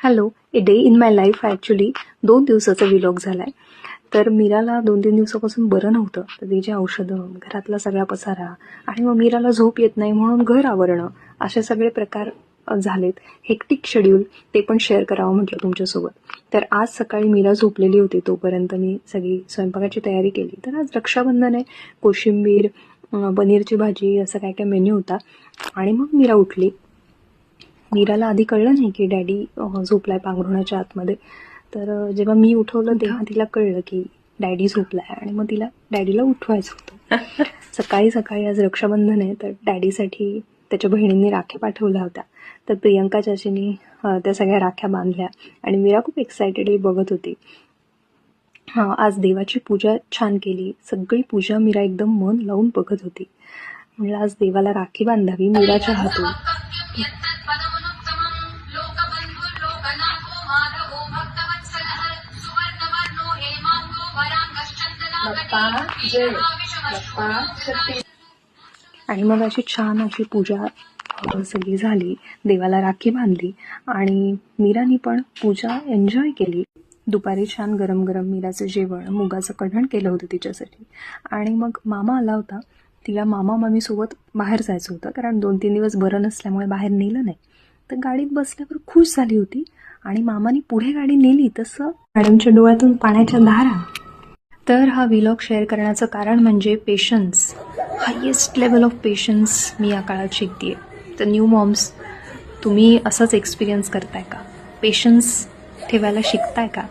Hello, a day in my life actually 2 दिवसाचा vlog झाला आहे. तर मीराला 2-3 दिवसापासून बरं नव्हतं. तर तिची औषधं, घरातला सगळा पसारा आणि मग मीराला झोप येत नाही म्हणून घर आवरणं, असे सगळे प्रकार झालेत. हेक्टिक शेड्यूल, ते पण शेअर करावं म्हटलं तुमच्यासोबत. तर आज सकाळी मीरा झोपलेली होती, तोपर्यंत मी सगळी स्वयंपाकाची तयारी केली. तर आज रक्षाबंधन आहे, कोशिंबीर, पनीरची भाजी, असं काय काय मेन्यू होता. आणि मग मीरा उठली. मीराला आधी कळलं नाही की डॅडी झोपलाय पांघरुणाच्या आतमध्ये. तर जेव्हा मी उठवलं तेव्हा तिला कळलं की डॅडी झोपलाय आणि मग तिला डॅडीला उठवायचं होतं. सकाळी सकाळी आज रक्षाबंधन आहे, तर डॅडीसाठी त्याच्या बहिणींनी राख्या पाठवल्या होत्या. तर प्रियंका चाचीनी त्या सगळ्या राख्या बांधल्या आणि मीरा खूप एक्सायटेडली बघत होती. आज देवाची पूजा छान केली. सगळी पूजा मीरा एकदम मन लावून बघत होती. म्हणलं आज देवाला राखी बांधावी मीराच्या हातून. आणि मग अशी छान अशी पूजा सगळी झाली, देवाला राखी बांधली आणि मीरानी पण पूजा एन्जॉय केली. दुपारी छान गरम गरम मीराचं जेवण, मुगाचं कढण केलं होतं तिच्यासाठी. आणि मग मामा आला होता. तिला मामा मामीसोबत बाहेर जायचं होतं, कारण 2-3 दिवस बरं नसल्यामुळे बाहेर नेलं नाही. तर गाडीत बसल्यावर खुश झाली होती आणि मामानी पुढे गाडी नेली तसं मॅडमच्या डोळ्यातून पाण्याच्या धारा. तर हा व्लॉग शेअर करण्याचं कारण म्हणजे patience, highest level of patience मी या काळात शिकते. तर न्यू मॉम्स, तुम्ही असंच एक्सपिरियन्स करताय का? पेशन्स ठेवायला शिकताय का?